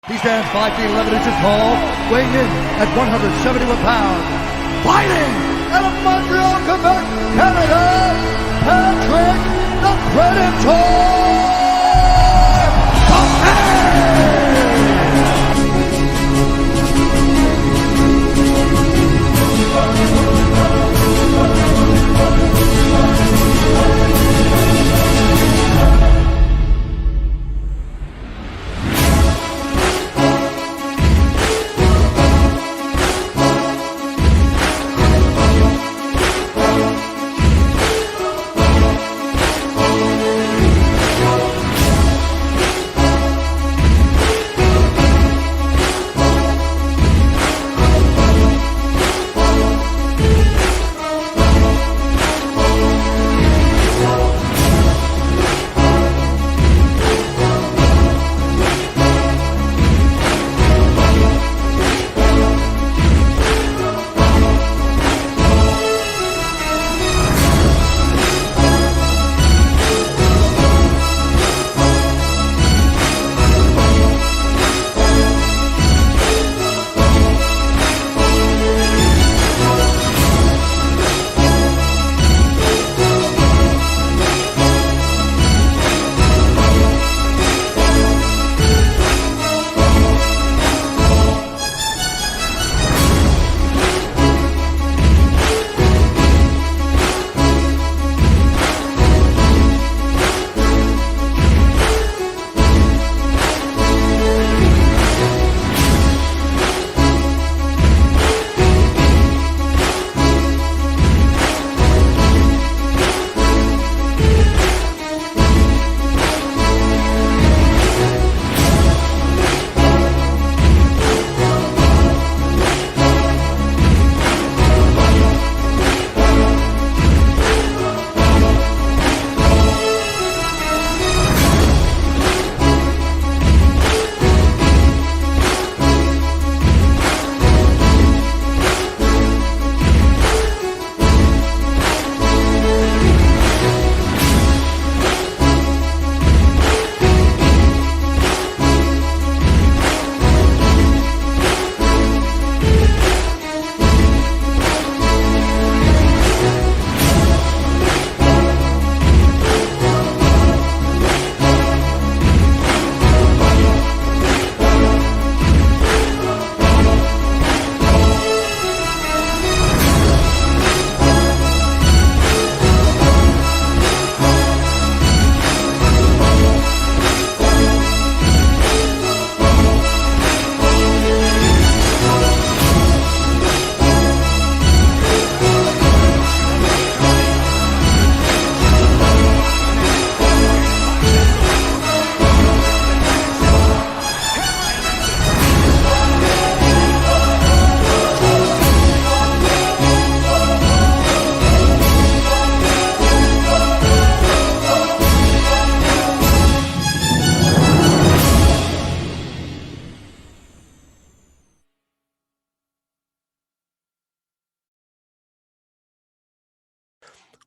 He stands 5 feet 11 inches tall, weighing in at 171 pounds. Fighting out of Montreal, Quebec, Canada, Patrick the Predator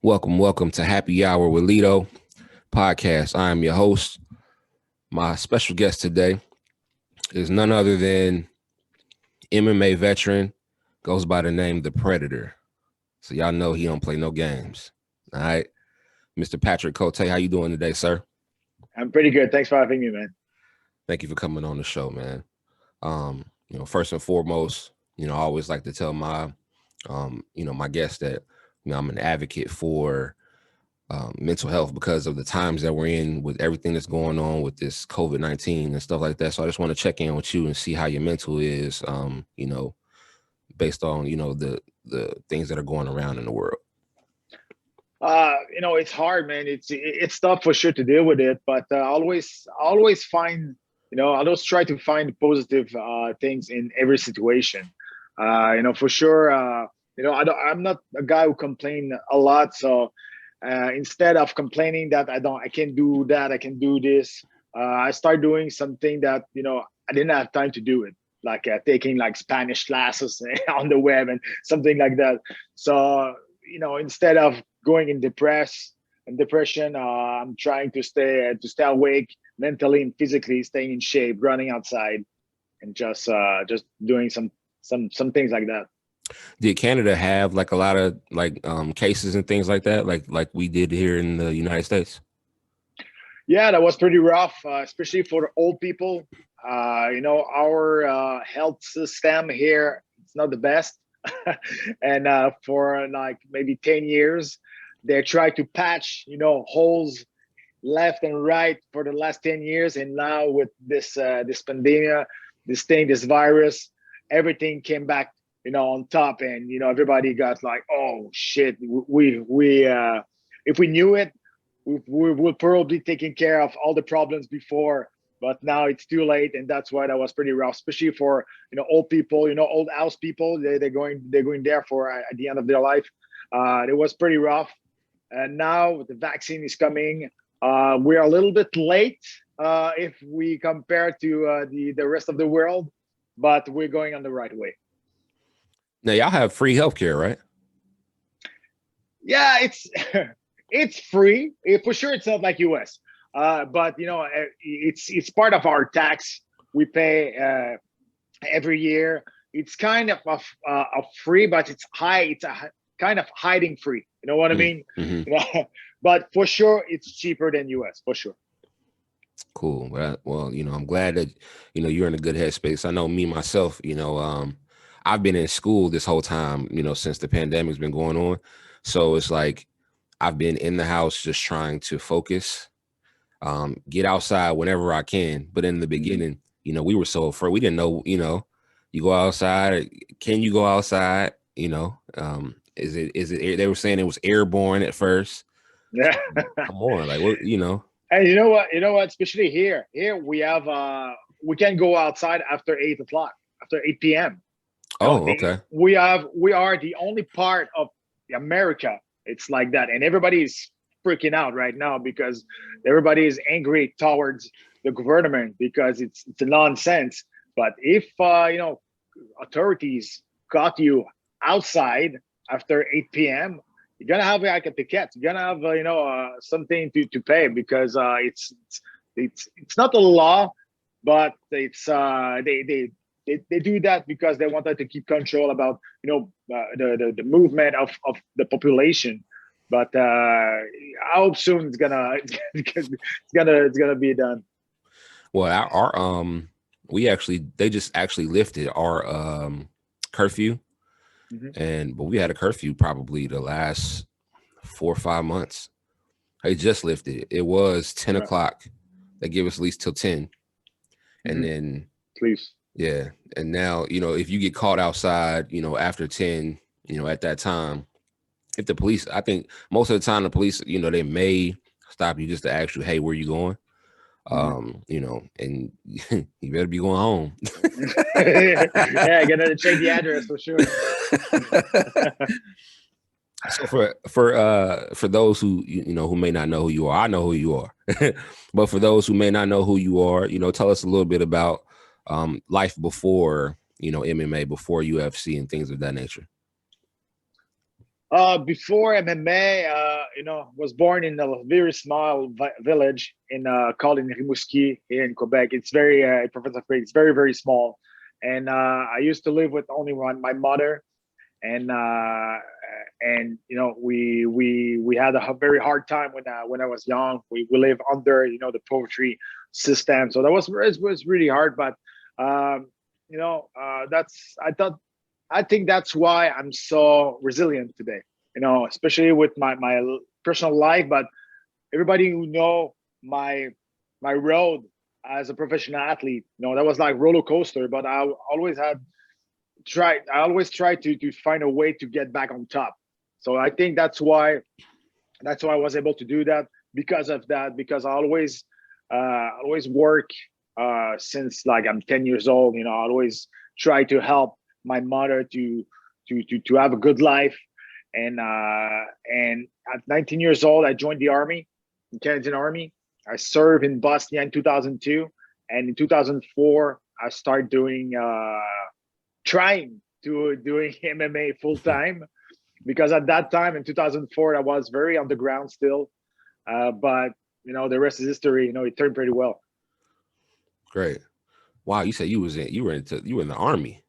Welcome to Happy Hour with Lito podcast. I am your host. My special guest today is none other than MMA veteran, goes by the name The Predator. So y'all know he don't play no games. All right. Mr. Patrick Cote, how you doing today, sir? I'm pretty good. Thanks for having me, man. Thank you for coming on the show, man. First and foremost, I always like to tell my, my guests that, I'm an advocate for mental health because of the times that we're in with everything that's going on with this COVID-19 and stuff like that. So I just want to check in with you and see how your mental is, based on, the things that are going around in the world. It's hard, man. It's tough for sure to deal with it, but I always find, I always try to find positive things in every situation. For sure, I'm not a guy who complain a lot. So instead of complaining that I can't do that, I can do this, I start doing something that, I didn't have time to do it, like taking like Spanish classes on the web and something like that. So, instead of going in depression, I'm trying to stay awake mentally and physically, staying in shape, running outside, and just doing some things like that. Did Canada have like a lot of like cases and things like that, like we did here in the United States? Yeah, that was pretty rough, especially for the old people. Our health system here, it's not the best. And for like maybe 10 years, they tried to patch, holes left and right for the last 10 years. And now with this pandemic, this virus, everything came back, on top. And, everybody got like, oh shit, we if we knew it, we would probably taken care of all the problems before, but now it's too late. And that's why that was pretty rough, especially for, old people, old house people. They're going there for at the end of their life. It was pretty rough. And now the vaccine is coming. We're a little bit late if we compare to the rest of the world, but we're going on the right way. Now y'all have free healthcare, right? Yeah, it's it's free. For sure, it's not like US, but it's part of our tax we pay every year. It's kind of free, but it's high. It's a kind of hiding free. You know what I mean? Mm-hmm. But for sure, it's cheaper than US, for sure. Cool. Well, I'm glad that you're in a good headspace. I know me myself. I've been in school this whole time. Since the pandemic's been going on, so it's like I've been in the house just trying to focus, get outside whenever I can. But in the beginning, we were so afraid. We didn't know. You go outside. Can you go outside? Is it? They were saying it was airborne at first. Yeah. Come on, like what? And you know what? Especially here we have we can go outside after 8 o'clock, after 8 p.m. Oh, okay. We are the only part of America it's like that, and everybody's freaking out right now because everybody is angry towards the government because it's a nonsense. But if authorities caught you outside after 8 p.m., you're gonna have like a ticket. You're gonna have something to pay because it's not a law, but it's they do that because they wanted to keep control about the movement of the population. But I hope soon it's gonna be done. Well, our they just actually lifted our curfew. But we had a curfew probably the last 4 or 5 months. They just lifted it. It was 10 o'clock. They give us at least till 10. And then please. Yeah. And now, if you get caught outside, after 10, at that time, if the police, I think most of the time the police, they may stop you just to ask you, hey, where you going? And you better be going home. Yeah, gotta check the address for sure. So for those who who may not know who you are, I know who you are. But for those who may not know who you are, tell us a little bit about life before MMA, before UFC and things of that nature. Before MMA, was born in a very small village in called in Rimouski here in Quebec. It's very province of Quebec. It's very, very small, and I used to live with only my mother, and we had a very hard time when I was young. We live under the poverty system, so it was really hard. But I think that's why I'm so resilient today, especially with my personal life. But everybody who know my road as a professional athlete, that was like roller coaster, but I always tried to find a way to get back on top. So I think that's why I was able to do that, because of that, because I always work since like I'm 10 years old. I always try to help my mother to have a good life. And at 19 years old, I joined the army, the Canadian Army. I served in Bosnia in 2002, and in 2004 I started trying to doing MMA full time, because at that time in 2004 I was very underground still, but the rest is history. It turned pretty well. Great. Wow, you said you were in the Army.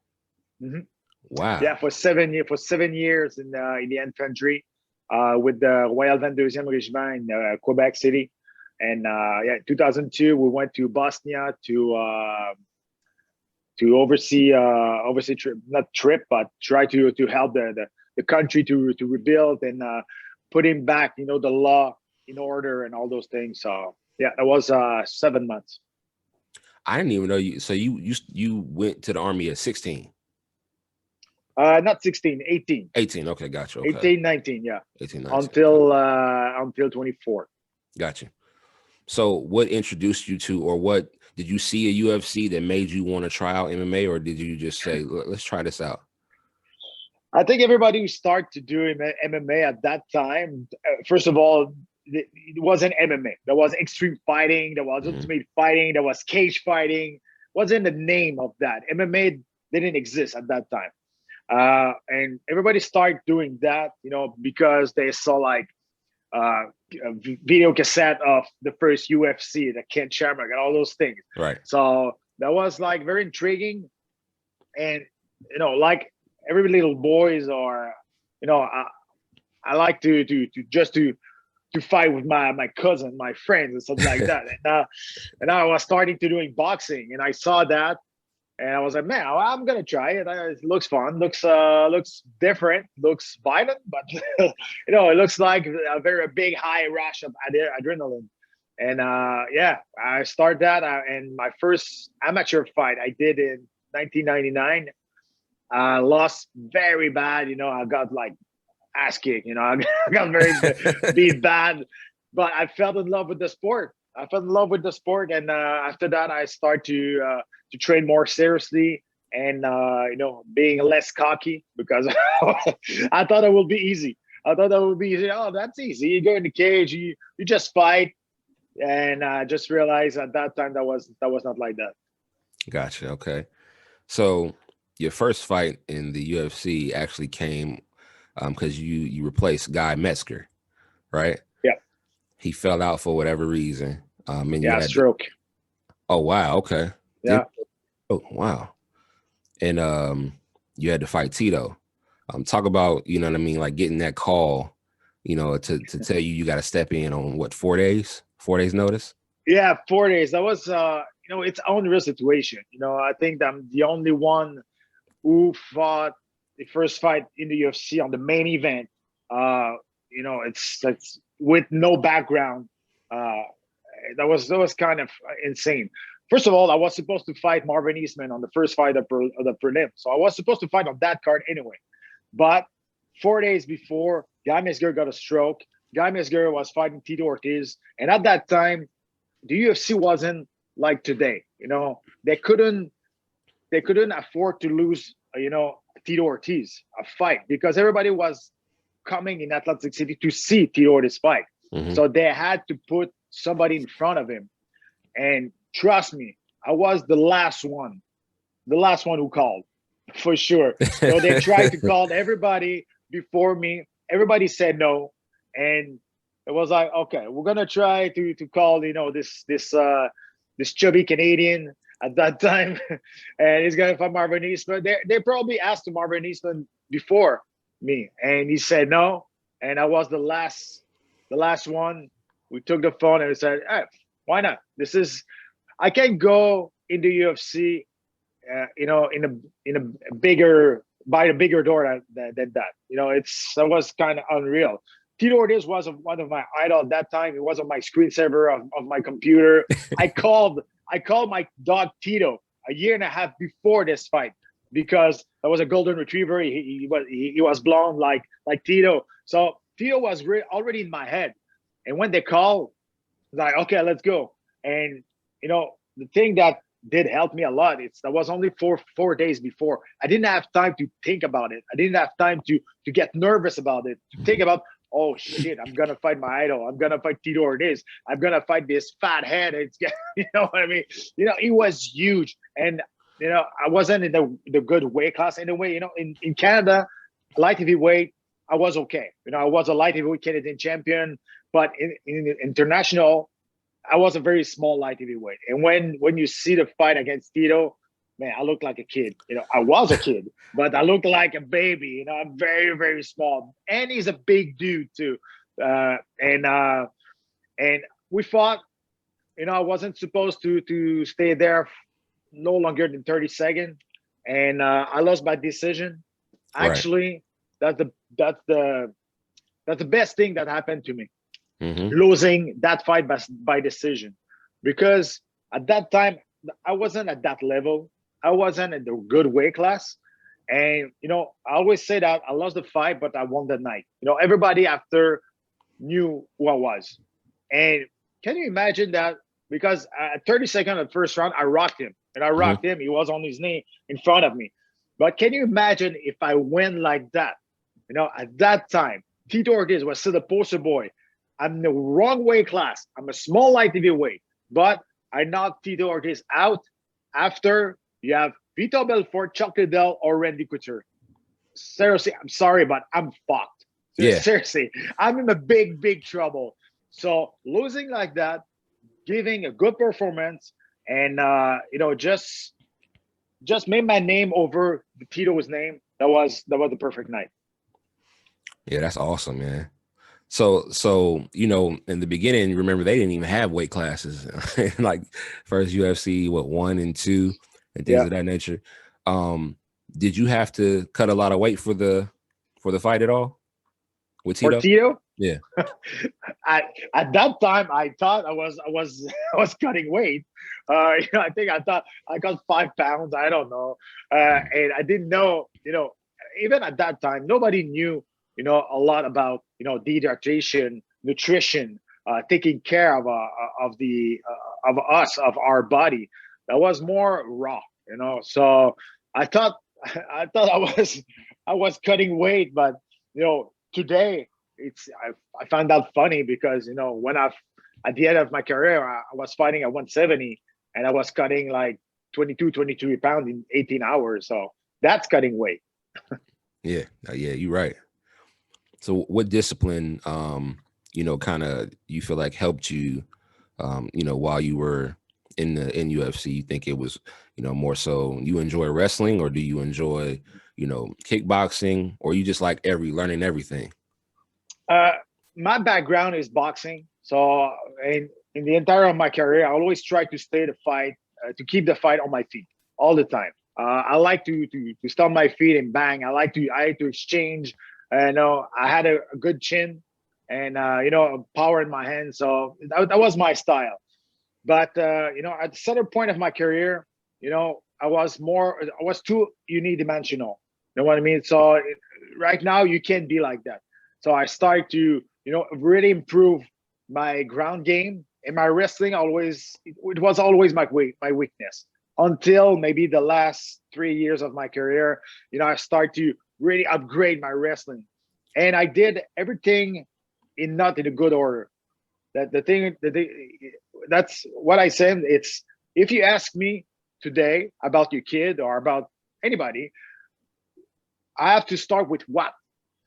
Mm-hmm. Wow. Yeah, for 7 years in the infantry with the Royal 22e Regiment in Quebec City. And yeah, 2002 we went to Bosnia to oversee not trip, but try to help the country to rebuild and putting back, the law in order and all those things. So yeah, that was 7 months. I didn't even know you. So you went to the Army at 16. Not 16, 18. 18. Okay, gotcha. Okay. 18, 19, yeah. 18, 19. Until 24. Gotcha. So what introduced you to, or what did you see a UFC that made you want to try out MMA, or did you just say, let's try this out? I think everybody who started to do MMA at that time, first of all, it wasn't MMA. There was extreme fighting. There was ultimate fighting. There was cage fighting. Wasn't the name of that. MMA didn't exist at that time. And everybody started doing that, because they saw like a video cassette of the first UFC, the Ken Shamrock and all those things. Right. So that was like very intriguing. And, like every little boys or, I like to fight with my cousin, my friends and something like that. And I was starting to doing boxing and I saw that. And I was like, man, I'm gonna try it. It looks fun, looks different, looks violent, but it looks like a very big high rush of adrenaline. And yeah, I started that. And my first amateur fight I did in 1999. I lost very bad. I got like ass kicked. I got very beat bad, but I fell in love with the sport. And after that, I started to train more seriously and being less cocky because I thought it would be easy. Oh, that's easy. You go in the cage, you just fight, and I just realized at that time that was not like that. Gotcha. Okay, so your first fight in the UFC actually came because you replaced Guy Metzger, right? Yeah. He fell out for whatever reason. And yeah, stroke. Oh wow. Okay. Yeah. Oh wow. And you had to fight Tito. Talk about, you know what I mean, like getting that call, to tell you got to step in on what, 4 days? 4 days notice? Yeah, 4 days. That was it's unreal situation. I think that I'm the only one who fought the first fight in the UFC on the main event. It's with no background. That was kind of insane. First of all, I was supposed to fight Marvin Eastman on the first fight of the prelim. So I was supposed to fight on that card anyway. But 4 days before, Guy Metzger got a stroke. Guy Metzger was fighting Tito Ortiz. And at that time, the UFC wasn't like today. They couldn't afford to lose, Tito Ortiz a fight because everybody was coming in Atlantic City to see Tito Ortiz fight. Mm-hmm. So they had to put somebody in front of him. And trust me, I was the last one who called, for sure. So they tried to call everybody before me. Everybody said no. And it was like, okay, we're gonna try to call, this chubby Canadian at that time, and he's gonna fight Marvin Eastman. They probably asked Marvin Eastman before me, and he said no. And I was the last one. We took the phone and we said, hey, why not? I can go in the UFC, in a bigger, by a bigger door than that. That was kind of unreal. Tito Ortiz was one of my idols at that time. It was on my screensaver of my computer. I called my dog Tito a year and a half before this fight because that was a golden retriever. He was blonde like Tito. So Tito was already in my head. And when they called, I was like, okay, let's go. And the thing that did help me a lot, that was only 4 days before. I didn't have time to think about it. I didn't have time to get nervous about it, to think about, oh shit, I'm gonna fight my idol. I'm gonna fight Tito Ortiz. I'm gonna fight this fat head. It's what I mean. He was huge, and I wasn't in the good weight class anyway. In Canada, light heavyweight, I was okay. I was a light heavyweight Canadian champion, but in international, I was a very small light heavyweight. And when you see the fight against Tito, man, I look like a kid. You know, I was a kid, but I look like a baby. You know, I'm very, very small. And he's a big dude too. And we fought. You know, I wasn't supposed to stay there no longer than 30 seconds. And I lost by decision. Right. Actually, that's the that's the that's the best thing that happened to me, Mm-hmm. losing that fight by decision, because at that time I wasn't at that level. I wasn't in the good weight class. And you know, I always say that I lost the fight, but I won the night. You know, everybody after knew who I was. And can you imagine that? Because at 30 seconds of the first round, I rocked him. And I Mm-hmm. rocked him. He was on his knee in front of me. But can you imagine if I win like that? You know, at that time, Tito Ortiz was still the poster boy. I'm in the wrong weight class. I'm a small light heavyweight. But I knocked Tito Ortiz out. After, you have Vito Belfort, Chuck Liddell, or Randy Couture. Seriously, I'm sorry, but I'm fucked. Yeah. Seriously, I'm in a big, big trouble. So losing like that, giving a good performance, and you know, just made my name over the Tito's name. That was the perfect night. Yeah, that's awesome, man. So you know, in the beginning, remember they didn't even have weight classes. Like first UFC, what, 1 and 2 and things Yeah. of that nature. Did you have to cut a lot of weight for the fight at all with For Tito? Tito, Yeah. at that time, I thought I was I was cutting weight. You know, I think I thought I got 5 pounds. I don't know, and I didn't know. You know, even at that time, nobody knew. You know, a lot about, you know, dehydration, nutrition, taking care of the of us, of our body. That was more raw. You know, so I thought I was cutting weight, but you know, today I found that funny because, you know, when at the end of my career, I was fighting at 170 and I was cutting like 23 pounds in 18 hours. So that's cutting weight. Yeah. Yeah, you're right. So what discipline, you know, kind of you feel like helped you, you know, while you were in UFC? You think it was, you know, more so you enjoy wrestling, or do you enjoy, you know, kickboxing, or you just like learning everything? Uh, my background is boxing. So in the entire of my career, I always try to stay the fight, to keep the fight on my feet all the time. I like to stomp my feet and bang. I like to exchange. You know, I had a good chin and you know, power in my hands. So that was my style. But you know, at the center point of my career, you know, I was too unidimensional. You know what I mean? So right now you can't be like that. So I started to, you know, really improve my ground game, and my wrestling always it was always my weakness until maybe the last 3 years of my career. You know, I started to really upgrade my wrestling, and I did everything in not in a good order. That's what I said. It's, if you ask me today about your kid or about anybody, I have to start with what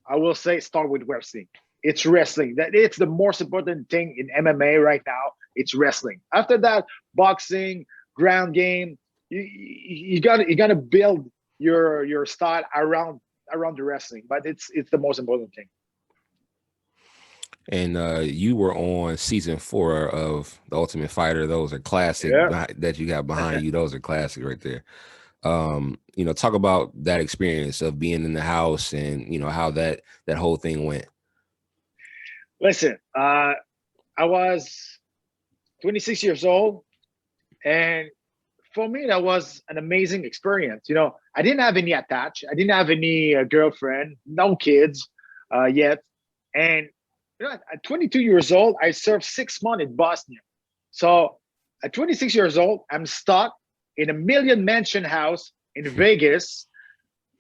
I will say. Start with wrestling. It's wrestling. That it's the most important thing in MMA right now. It's wrestling. After that, boxing, ground game. You gotta build your style around the wrestling. But it's the most important thing. And you were on season 4 of The Ultimate Fighter. Those are classic Yeah. that you got behind you. Those are classic right there. You know, talk about that experience of being in the house and, you know, how that whole thing went. Listen, I was 26 years old, and for me that was an amazing experience. You know, I didn't have any attached. I didn't have any girlfriend, no kids yet, and you know, at 22 years old, I served 6 months in Bosnia. So at 26 years old, I'm stuck in a million mansion house in Vegas,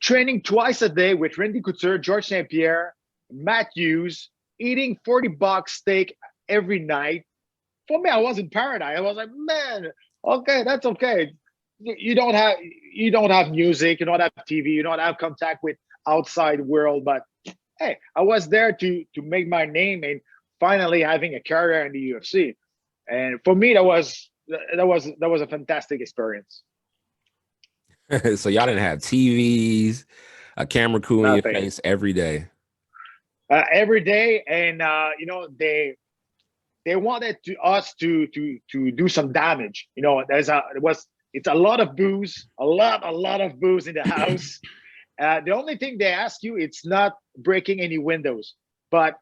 training twice a day with Randy Couture, George St. Pierre, Matthews, eating $40 steak every night. For me, I was in paradise. I was like, man, okay, that's okay. You don't have music, you don't have TV, you don't have contact with outside world. But hey, I was there to make my name and finally having a career in the UFC. And for me, that was a fantastic experience. So y'all didn't have TVs, a camera crew in your Nothing. face every day. Every day, and they wanted us to do some damage. It's a lot of booze, a lot of booze in the house. The only thing they ask you, it's not breaking any windows, but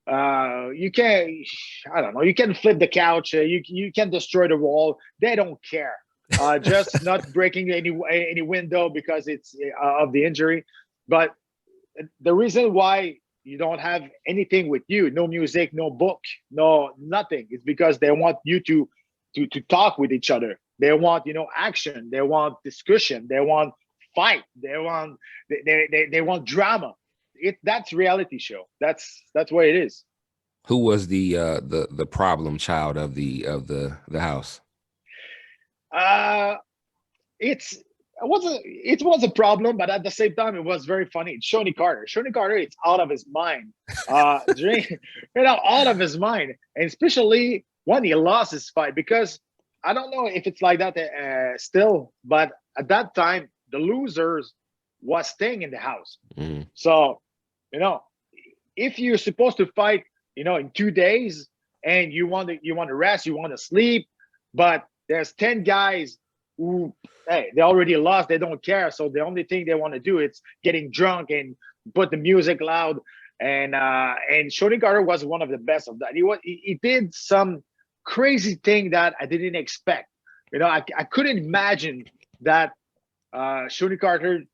you can, I don't know, you can flip the couch, you can destroy the wall. They don't care. Just not breaking any window because it's of the injury. But the reason why you don't have anything with you, no music, no book, no nothing, it's because they want you to talk with each other. They want, action. They want discussion. They want fight. They want drama. That's reality show. That's what it is. Who was the problem child of the house? It was a problem, but at the same time, it was very funny. It's Shoney Carter. Shoney Carter, it's out of his mind. Out of his mind, and especially when he lost his fight, because I don't know if it's like that still, but at that time, the losers was staying in the house. Mm-hmm. So, if you're supposed to fight, in 2 days, and you want to rest, you want to sleep, but there's 10 guys who, hey, they already lost, they don't care. So the only thing they want to do is getting drunk and put the music loud. And Shoney Carter was one of the best of that. He did some crazy thing that I didn't expect. I couldn't imagine that Shoney Carter,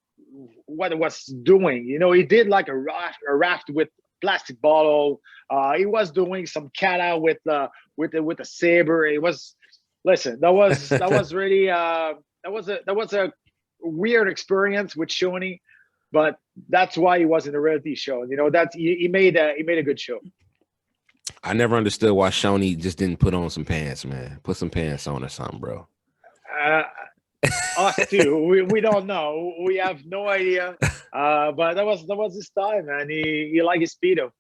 what it was doing. He did like a raft with plastic bottle. He was doing some kata with a saber. It was, listen, that was really that was a weird experience with Shoney, but that's why he was in the reality show. He made a good show. I never understood why Shoney just didn't put on some pants, man. Put some pants on or something, bro. Us too. We don't know. We have no idea. But that was his time, man. He liked his speedo.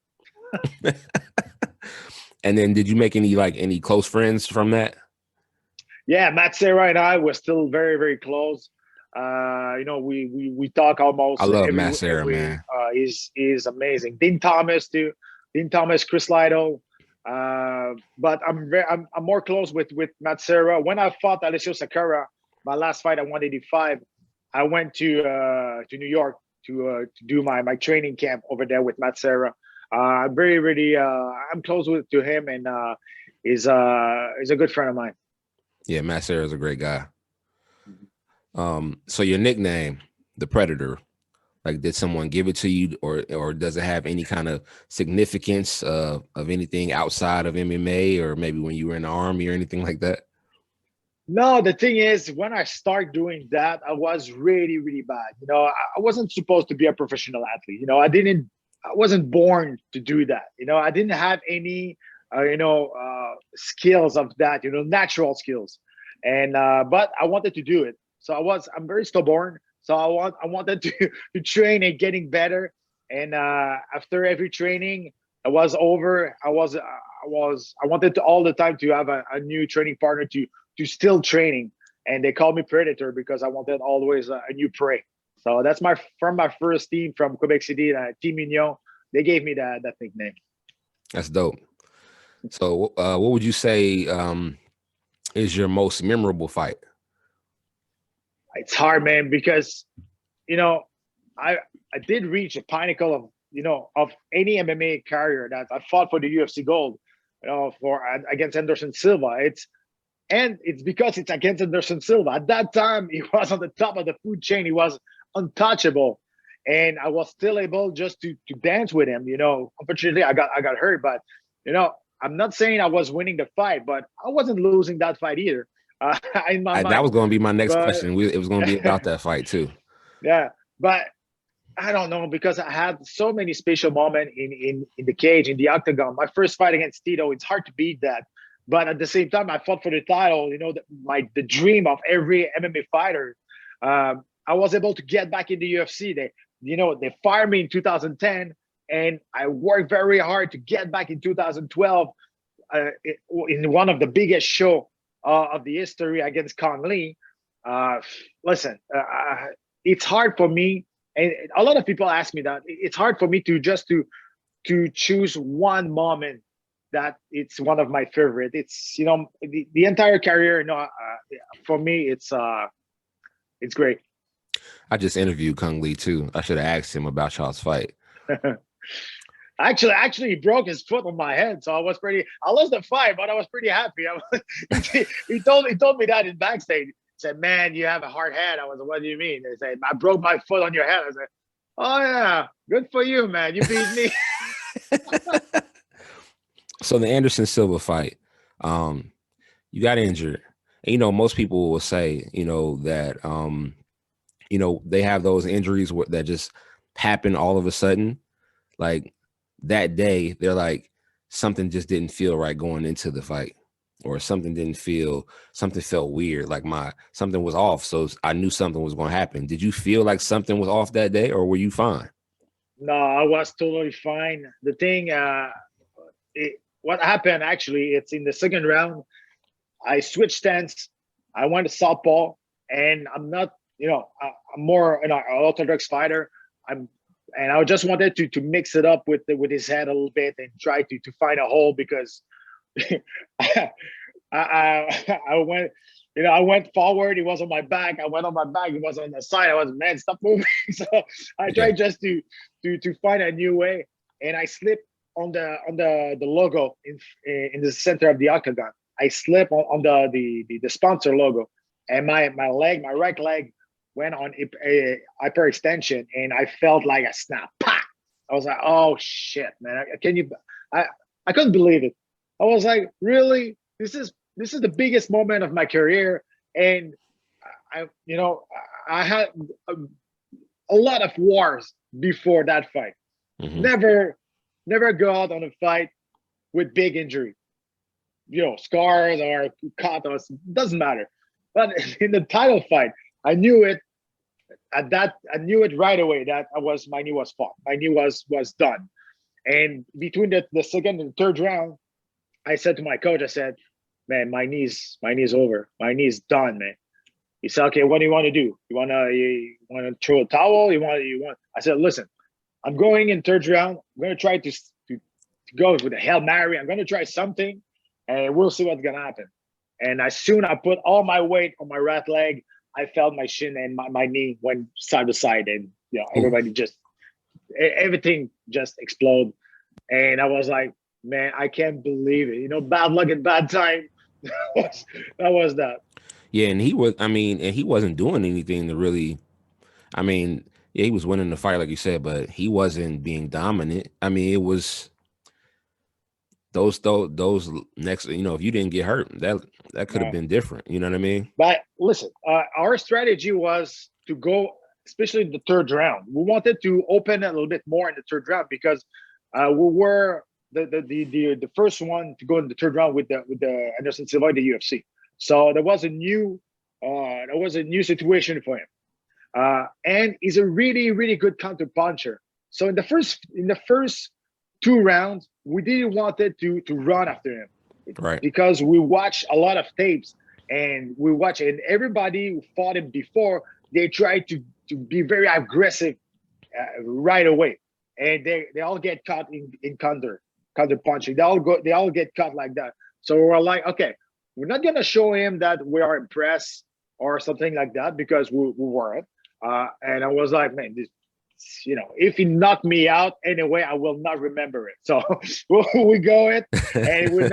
And then, did you make any close friends from that? Yeah, Matt Serra and I were still very, very close. We talk almost. I love Matt Serra, man. He's amazing. Dean Thomas too. Dean Thomas, Chris Lito. But I'm more close with Matt Serra. When I fought Alessio Sakura, my last fight at 185, I went to New York to do my training camp over there with Matt Serra. I'm very, really, I'm close to him, and he's a good friend of mine. Yeah, Matt Serra is a great guy. So your nickname, the Predator, did someone give it to you, or does it have any kind of significance of anything outside of MMA, or maybe when you were in the Army or anything like that? No, the thing is, when I started doing that, I was really, really bad. I wasn't supposed to be a professional athlete. I wasn't born to do that. I didn't have any, skills of that, natural skills. And, but I wanted to do it. So I'm very stubborn. So I wanted to train and getting better. And, after every training, it was over. I wanted to all the time to have a new training partner to still training, and they called me Predator because I wanted always a new prey. So that's from my first team from Quebec City, Team Union. They gave me that nickname. That's dope. So what would you say is your most memorable fight? It's hard, man, because I did reach a pinnacle of any MMA career that I fought for the UFC gold, against Anderson Silva. It's because it's against Anderson Silva. At that time, he was on the top of the food chain. He was untouchable. And I was still able just to dance with him. Unfortunately, I got hurt. But, I'm not saying I was winning the fight, but I wasn't losing that fight either. In my mind. That was going to be my next question. It was going to be about that fight, too. Yeah. But I don't know, because I had so many special moments in the cage, in the octagon. My first fight against Tito, it's hard to beat that. But at the same time, I fought for the title, the dream of every MMA fighter. I was able to get back in the UFC. They fired me in 2010, and I worked very hard to get back in 2012. in one of the biggest show of the history against Kong Lee. Listen, it's hard for me, and a lot of people ask me that. It's hard for me to choose one moment that it's one of my favorite. It's the entire career. For me, it's great. I just interviewed Kung Lee too. I should have asked him about y'all's fight. Actually, he broke his foot on my head, so I lost the fight, but I was pretty happy. He told me that in backstage. He said, "Man, you have a hard head." I was like, "What do you mean?" He said, "I broke my foot on your head." I said, "Oh yeah, good for you, man. You beat me." So the Anderson Silva fight, you got injured. And, most people will say, that, they have those injuries that just happen all of a sudden. Like that day, they're like, something just didn't feel right going into the fight, or something felt weird. Like something was off. So I knew something was going to happen. Did you feel like something was off that day, or were you fine? No, I was totally fine. The thing, what happened actually, it's in the second round. I switched stance. I went to southpaw, and I'm not, I'm more an orthodox fighter. I just wanted to mix it up with his head a little bit and try to find a hole, because I went, I went forward. He was on my back. I went on my back. He was on the side. I was, man, stop moving. So I tried just to find a new way, and I slipped on the logo in the center of the octagon. I slipped on the sponsor logo, and my right leg went on a hyperextension, and I felt like a snap. Pah! I was like, oh shit, man! I couldn't believe it. I was like, really? This is the biggest moment of my career, and I had a lot of wars before that fight. Mm-hmm. Never go out on a fight with big injury. Scars or cut, doesn't matter. But in the title fight, I knew it. I knew it right away that my knee was fought. My knee was done. And between the second and third round, I said to my coach, I said, man, my knee's over. My knee's done, man. He said, okay, what do you want to do? You want to throw a towel? You want? I said, listen, I'm going in third round. I'm going to try to go with a Hail Mary. I'm going to try something, and we'll see what's going to happen. And as soon as I put all my weight on my right leg, I felt my shin and my knee went side to side, and everybody everything just exploded. And I was like, man, I can't believe it. Bad luck and bad time. that was that. Yeah, and he wasn't doing anything to really. Yeah, he was winning the fight, like you said, but he wasn't being dominant. It was those next. If you didn't get hurt, that could have been different. You know what I mean? But listen, our strategy was to go, especially in the third round. We wanted to open a little bit more in the third round, because we were the first one to go in the third round with the Anderson Silva in the UFC. So there was a new situation for him, and he's a really, really good counter puncher. So in the first two rounds, we didn't want it to run after him, right? Because we watched a lot of tapes, and everybody who fought him before, they tried to be very aggressive right away, and they all get caught in counter punching. They all get caught like that. So we're like, okay, we're not gonna show him that we are impressed or something like that, because we weren't. And I was like, man, this, if he knocked me out anyway, I will not remember it. So we go it, and we're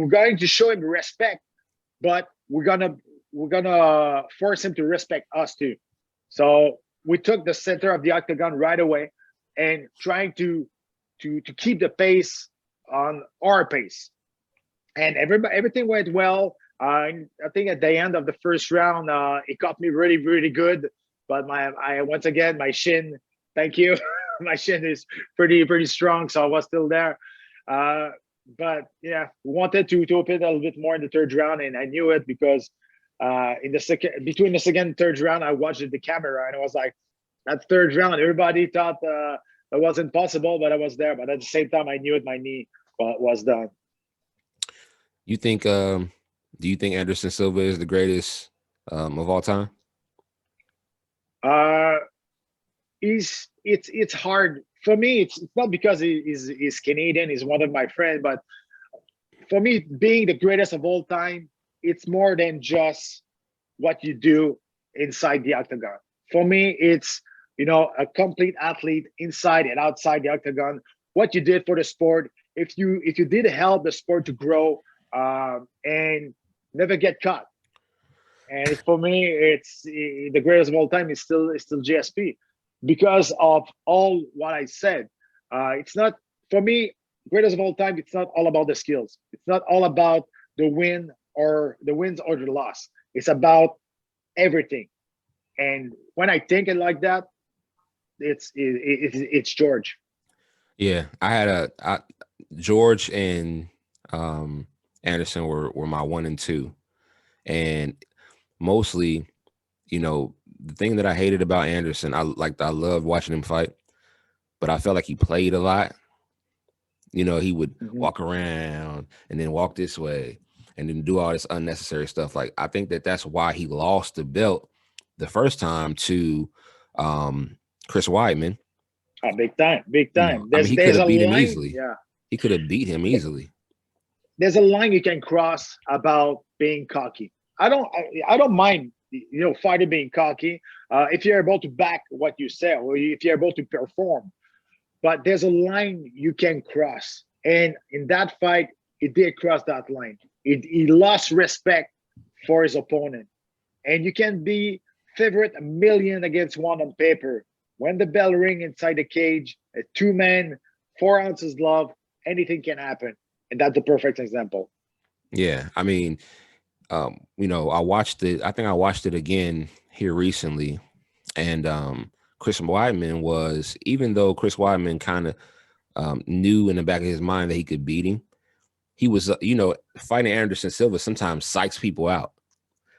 going to show him respect, but we're gonna force him to respect us too. So we took the center of the octagon right away, and trying to keep the pace on our pace, and everything went well. I think at the end of the first round, it caught me really, really good. But once again, my shin, thank you. My shin is pretty strong, so I was still there. But yeah, we wanted to open a little bit more in the third round, and I knew it because between the second and third round, I watched the camera, and I was like, that third round, everybody thought it wasn't possible, but I was there. But at the same time, I knew it, my knee was done. You think? Do you think Anderson Silva is the greatest of all time? It's hard for me. It's not because he's Canadian. He's one of my friends, but for me, being the greatest of all time, it's more than just what you do inside the octagon. For me, it's a complete athlete inside and outside the octagon. What you did for the sport, if you did help the sport to grow and never get caught. And for me, it's the greatest of all time is still GSP because of all what I said. It's not for me greatest of all time. It's not all about the skills. It's not all about the wins or the loss. It's about everything. And when I think it like that, it's George. Yeah, I had George and Anderson were my 1 and 2, and mostly, the thing that I hated about Anderson, I loved watching him fight, but I felt like he played a lot. He would walk around and then walk this way and then do all this unnecessary stuff. Like, I think that's why he lost the belt the first time to Chris Weidman. Big time. He could have beat him easily. Yeah, he could have beat him easily. There's a line you can cross about being cocky. I don't mind, fighter being cocky if you're able to back what you say or if you're able to perform. But there's a line you can cross, and in that fight, he did cross that line. He lost respect for his opponent, and you can be favorite 1,000,000 against 1 on paper. When the bell ring inside the cage, a 2-man, 4 ounces glove, anything can happen, and that's the perfect example. Yeah, I mean, I watched it. I think I watched it again here recently, and Chris Weidman was, even though Chris Weidman kind of knew in the back of his mind that he could beat him, he was, fighting Anderson Silva sometimes psychs people out.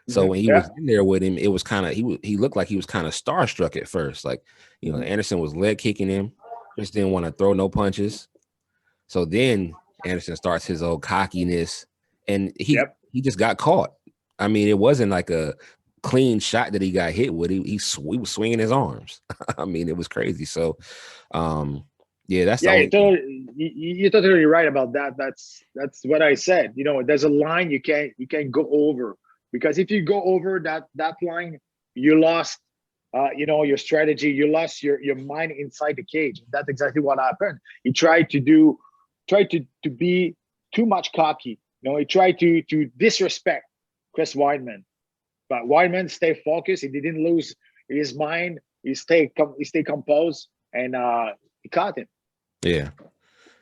So when he was in there with him, it was kind of, he looked like he was kind of starstruck at first. Like, Anderson was leg kicking him, just didn't want to throw no punches. So then Anderson starts his old cockiness, and he just got caught. I mean, it wasn't like a clean shot that he got hit with. He was swinging his arms. I mean, it was crazy. So, you're totally right about that. That's what I said. There's a line you can't go over, because if you go over that line, you lost your strategy, you lost your mind inside the cage. That's exactly what happened. He tried to be too much cocky. He tried to disrespect Chris Weidman, but Weidman stayed focused. He didn't lose his mind. He stayed composed, and he caught him. Yeah,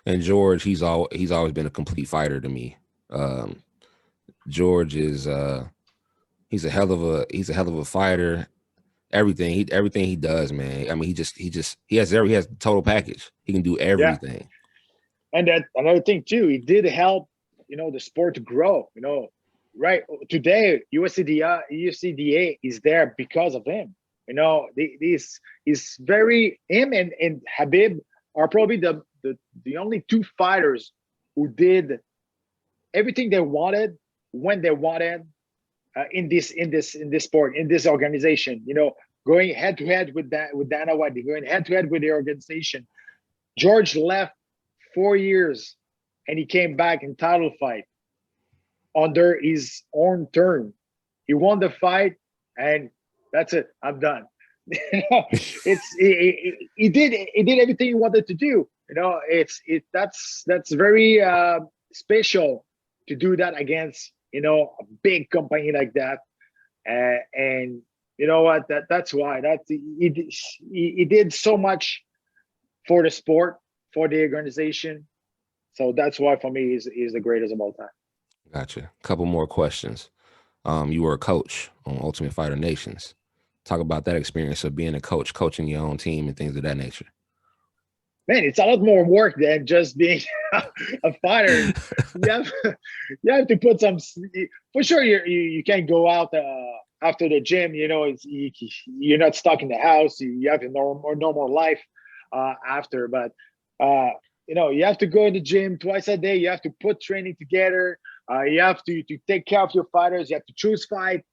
and George, he's always been a complete fighter to me. George is he's a hell of a fighter. Everything he does, man. I mean, he has the total package. He can do everything. Yeah. And that another thing too, he did help the sport to grow. Right today, USCDA is there because of him. He's very, him and Habib are probably the only 2 fighters who did everything they wanted when they wanted in this sport, in this organization. Going head to head with Dana White, going head to head with the organization. George left 4 years, and he came back in title fight under his own term. He won the fight, and that's it. I'm done. He did everything he wanted to do. That's very special to do that against a big company like that. And you know what? That's why he did so much for the sport, for the organization. So that's why for me he's the greatest of all time. Gotcha. A couple more questions. You were a coach on Ultimate Fighter Nations. Talk about that experience of being a coach, coaching your own team and things of that nature. Man, it's a lot more work than just being a fighter. You have to put some, for sure. You can't go out after the gym. You're not stuck in the house. You have a normal life after. But you have to go to the gym twice a day. You have to put training together. You have to take care of your fighters. You have to choose fight.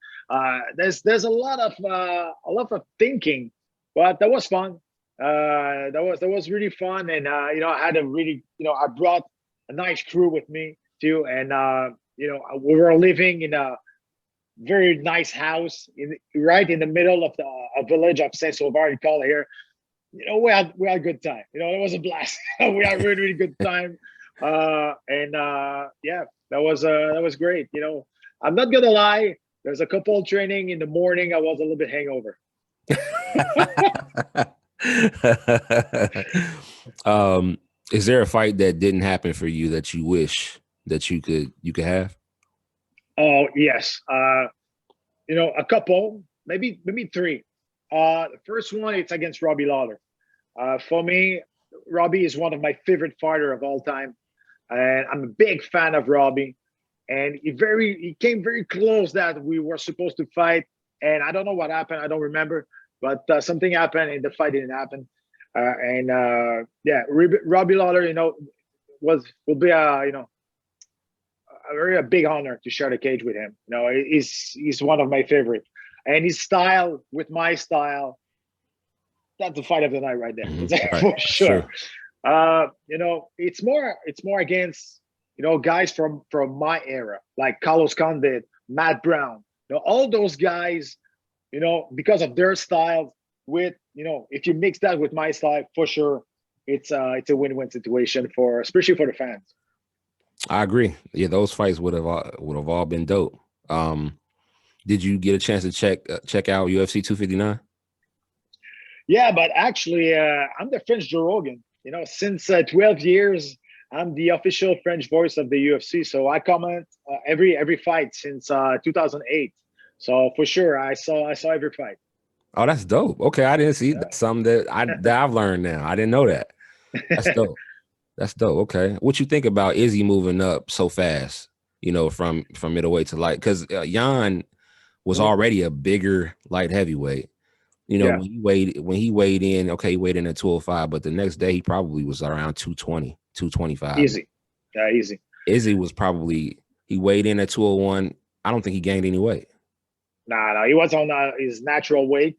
There's a lot of thinking, but that was fun. That was really fun, and I had a really, I brought a nice crew with me too, and we were living in a very nice house right in the middle of the village of Saint Sauveur in Cote here. We had a good time. It was a blast. We had a really, really good time. Yeah, that was great. I'm not gonna lie. There's a couple of training in the morning. I was a little bit hangover. Is there a fight that didn't happen for you that you wish that you could have? Oh yes. A couple, maybe three. The first one, it's against Robbie Lawler. For me, Robbie is one of my favorite fighter of all time, and I'm a big fan of Robbie. And he came very close that we were supposed to fight, and I don't know what happened. I don't remember, but something happened, and the fight didn't happen. Yeah, Robbie Lawler, will be a big honor to share the cage with him. He's one of my favorite, and his style with my style. That's the fight of the night right there. Right. For sure. It's more against guys from my era, like Carlos Condit, Matt Brown, all those guys, because of their style. With if you mix that with my style, for sure, it's a win-win situation especially for the fans. I agree. Yeah, those fights would have all been dope. Did you get a chance to check out UFC 259? Yeah, but actually, I'm the French Joe Rogan. Since 12 years, I'm the official French voice of the UFC. So I comment every fight since 2008. So for sure, I saw every fight. Oh, that's dope. Okay, I didn't see something that I've learned now. I didn't know that. That's dope. That's dope. Okay, what you think about Izzy moving up so fast? From middleweight to light, because Jan was already a bigger light heavyweight. When he weighed in, okay, he weighed in at 205, but the next day he probably was around 220, 225. Easy. Yeah, easy. Izzy was he weighed in at 201. I don't think he gained any weight. No, he was on his natural weight.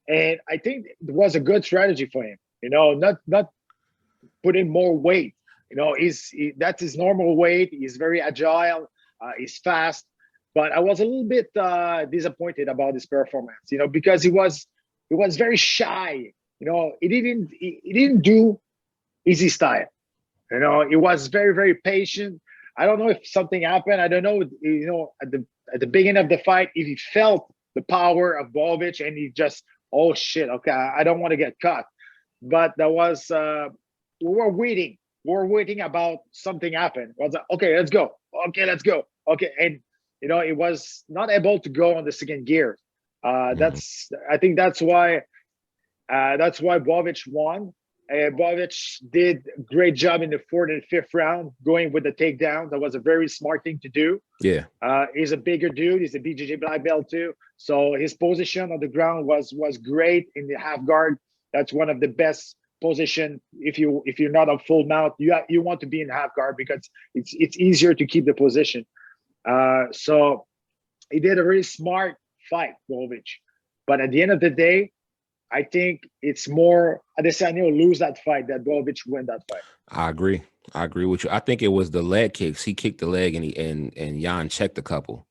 And I think it was a good strategy for him, not put in more weight. That's his normal weight. He's very agile. He's fast. But I was a little bit disappointed about his performance, because he was very shy. He didn't do easy style. He was very, very patient. I don't know if something happened. I don't know, at the beginning of the fight, if he felt the power of Bovic and he just, oh shit, okay, I don't want to get caught. But that was, we were waiting. We were waiting about something happen. I was like, okay, let's go. Okay, let's go. Okay, and it was not able to go on the second gear. I think that's why Bovic won. Bovic did a great job in the fourth and fifth round, going with the takedown. That was a very smart thing to do. Yeah. He's a bigger dude. He's a BJJ black belt too. So his position on the ground was great in the half guard. That's one of the best position. If you're not on full mount, you want to be in half guard because it's easier to keep the position. So he did a really smart fight, Bovic. But at the end of the day, I think it's more Adesanya will lose that fight than Bovic win that fight. I agree with you. I think it was the leg kicks. He kicked the leg and Jan checked a couple.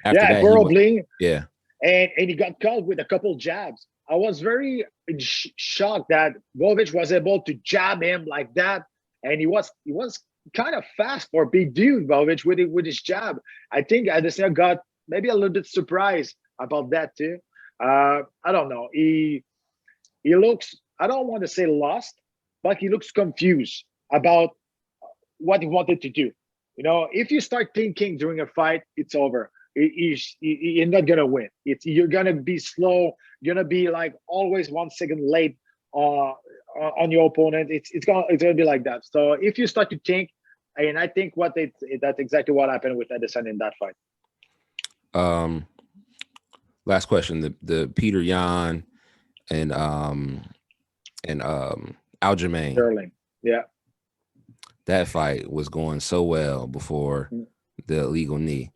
After that, probably. Yeah. And he got caught with a couple jabs. I was very shocked that Bovic was able to jab him like that. And he was kind of fast for a big dude, Bovic, with his jab. I think Adesanya got maybe a little bit surprised about that too. I don't know. He looks, I don't want to say lost, but he looks confused about what he wanted to do. If you start thinking during a fight, it's over. You're not gonna win. You're gonna be slow. You're gonna be like always 1 second late on your opponent. It's gonna be like that. So if you start to think, and I think that's exactly what happened with Anderson in that fight. Last question: the Peter Yan and Aljamain. Sterling, yeah. that fight was going so well before the illegal knee.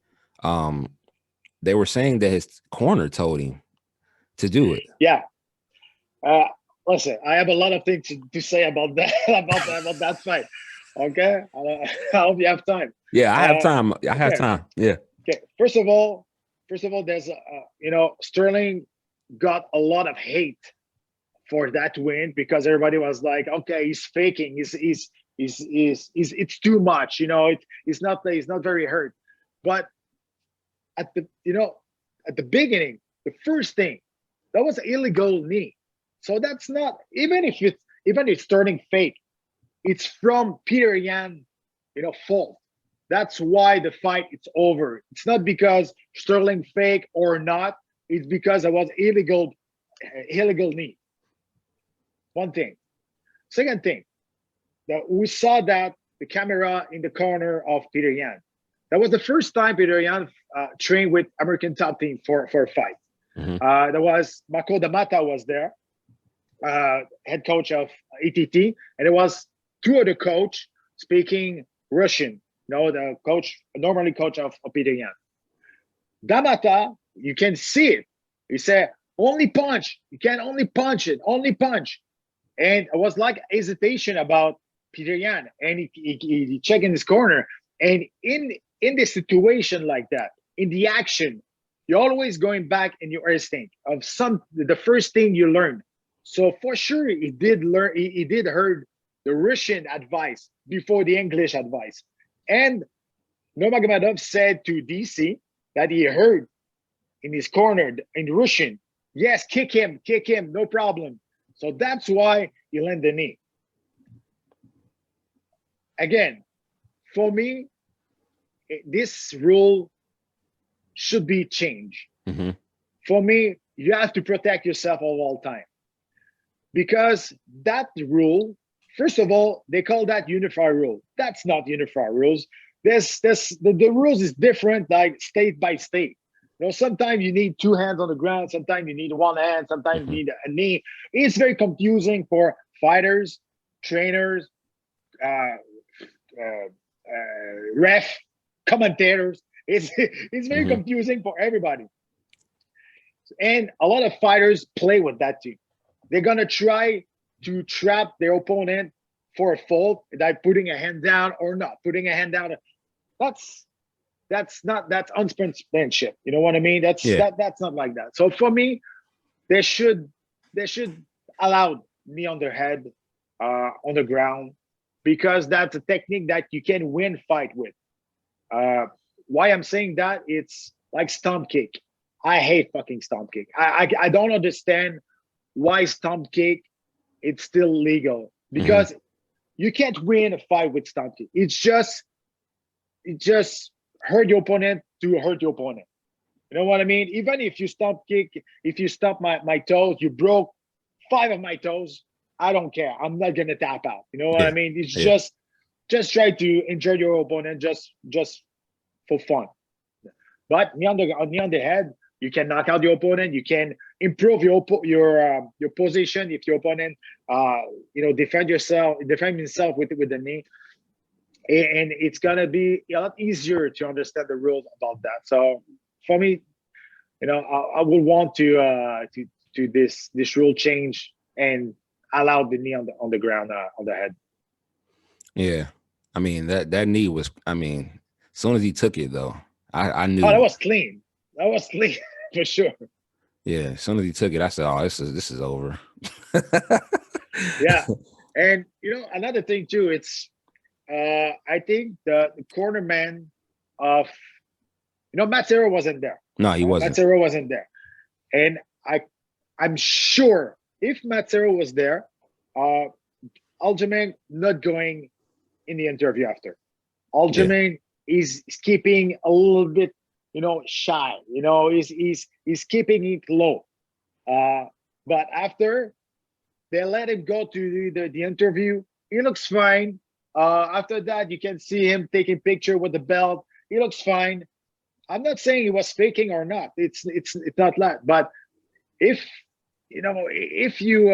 They were saying that his corner told him to do it. Yeah. Listen, I have a lot of things to say about that about that fight. Okay, I hope you have time. Yeah, I have time. I have time. Yeah. Okay. First of all, there's Sterling got a lot of hate for that win because everybody was like, okay, he's faking. He's it's too much. He's not very hurt. But at the beginning, the first thing, that was an illegal knee. So that's not, even if it's turning fake, it's from Peter Yan, fault. That's why the fight it's over. It's not because Sterling fake or not. It's because it was illegal knee. One thing. Second thing, that we saw that the camera in the corner of Peter Yan. That was the first time Peter Yan trained with American top team for a fight. Mm-hmm. There was Mako Damata was there, head coach of ATT, and it was two of the coach speaking Russian. The coach, normally coach of Peter Yan. Damata, you can see it. He said, only punch. You can only punch it, only punch. And it was like hesitation about Peter Yan. And he checked in his corner. And in the situation like that, in the action, you're always going back in your instinct of the first thing you learn. So for sure, he did heard the Russian advice before the English advice. And Nurmagomedov said to DC that he heard in his corner in Russian, yes, kick him, no problem. So that's why he landed the knee. Again, for me, this rule should be changed. Mm-hmm. For me, you have to protect yourself all time. Because that rule, first of all, they call that unified rule. That's not unified rules. The rules is different, like state by state. Sometimes you need two hands on the ground. Sometimes you need one hand. Sometimes you need a knee. It's very confusing for fighters, trainers, ref, commentators. It's very confusing for everybody. And a lot of fighters play with that too. They're gonna try to trap their opponent for a fault, like putting a hand down or not putting a hand down. That's unsportsmanship. You know what I mean? That's not like that. So for me, they should allow knee on their head, on the ground, because that's a technique that you can win fight with. Why I'm saying that, it's like stomp kick. I hate fucking stomp kick. I don't understand why stomp kick it's still legal, because you can't win a fight with stomp kick. It just hurt your opponent to hurt your opponent. You know what I mean? Even if you stomp kick, if you stomp my toes, you broke 5 of my toes, I don't care. I'm not gonna tap out. You know what I mean? It's just try to injure your opponent just for fun. But knee on the head, you can knock out your opponent. You can improve your position if your opponent defend himself with the knee, and it's gonna be a lot easier to understand the rules about that. So for me, I would want to this rule change and allow the knee on the ground on the head. Yeah, I mean that knee was. I mean, as soon as he took it though, I knew. Oh, that was clean. That was clean for sure. Yeah, as soon as he took it, I said, "Oh, this is over." Yeah, and another thing too, it's I think the corner man of Matsero wasn't there. No, he wasn't. Matsero wasn't there, and I'm sure if Matsero was there, Aljamain not going in the interview after. Aljamain is keeping a little bit, shy. He's keeping it low. But after they let him go to the interview, he looks fine. After that, you can see him taking picture with the belt. He looks fine. I'm not saying he was faking or not. It's not that. But if you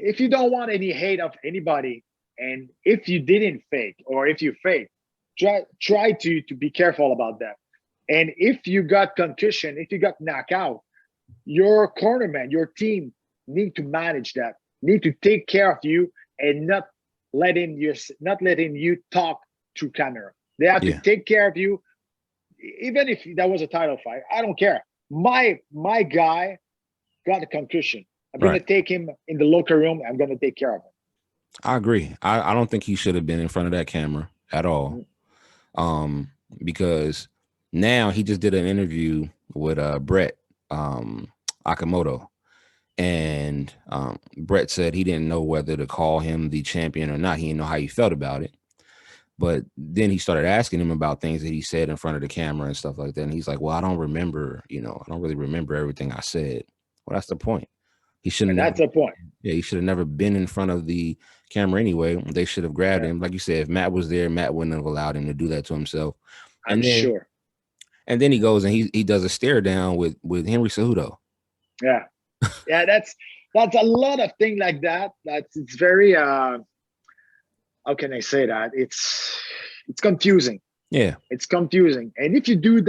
if you don't want any hate of anybody, and if you didn't fake or if you fake, try to be careful about that. And if you got concussion, if you got knocked out, your cornerman, your team need to manage that, need to take care of you and not letting you talk through camera. They have to take care of you, even if that was a title fight. I don't care. My guy got a concussion. I'm gonna take him in the locker room. I'm gonna take care of him. I agree. I don't think he should have been in front of that camera at all. Because now he just did an interview with Brett Akamoto, and Brett said he didn't know whether to call him the champion or not. He didn't know how he felt about it. But then he started asking him about things that he said in front of the camera and stuff like that. And he's like, well, I don't remember, I don't really remember everything I said. Well, that's the point. He shouldn't. That's the point. Yeah, he should have never been in front of the camera anyway. They should have grabbed him. Like you said, if Matt was there, Matt wouldn't have allowed him to do that to himself. I'm sure. And then he goes and he does a stare down with Henry Cejudo. Yeah. Yeah, that's a lot of things like that. It's very how can I say that? It's confusing. Yeah. It's confusing. And if you do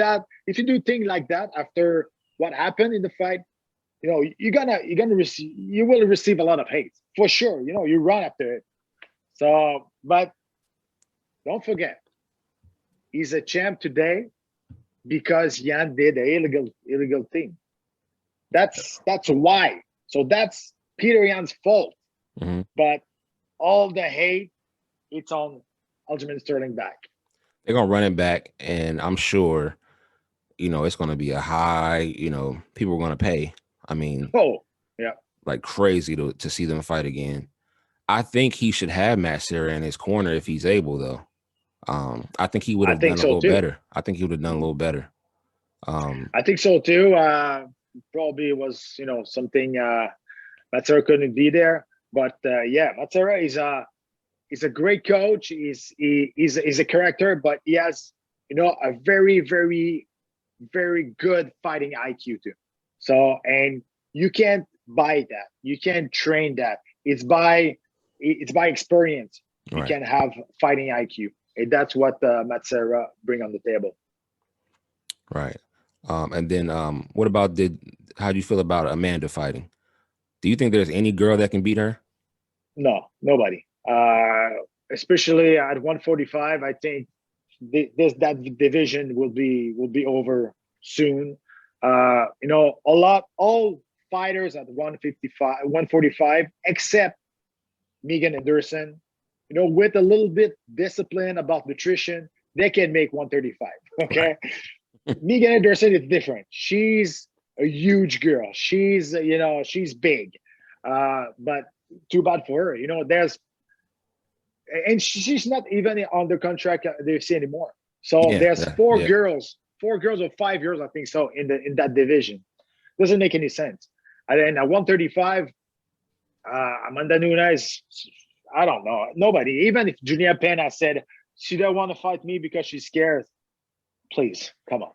things like that after what happened in the fight, you will receive a lot of hate for sure. You run after it. So, but don't forget, he's a champ today because Yan did an illegal thing. That's why. So that's Peter Yan's fault. Mm-hmm. But all the hate, it's on Aljamain Sterling back. They're gonna run it back, and I'm sure, it's gonna be a high. People are gonna pay. I mean, like crazy to see them fight again. I think he should have Matt Serra in his corner if he's able, though. I think he would have done a little better. I think he would have done a little better. I think so too. Probably was something Matt Serra couldn't be there, but Matt Serra is a great coach. He's a character, but he has a very, very, very good fighting IQ too. So, and you can't buy that. You can't train that. It's by experience. You can have fighting IQ, and that's what Matt Serra bring on the table. Right. And then what about how do you feel about Amanda fighting? Do you think there's any girl that can beat her? No, nobody. Especially at 145, I think that division will be over soon. All fighters at 145, except Megan Anderson, with a little bit discipline about nutrition, they can make 135. Okay. Megan Anderson is different. She's a huge girl. She's big. But too bad for her. And she's not even under contract at the UFC anymore. So there's four girls or 5 girls, I think so, in that division. Doesn't make any sense. And then at 135, Amanda Nunes, I don't know. Nobody. Even if Julia Pena said she don't want to fight me because she's scared, please, come on.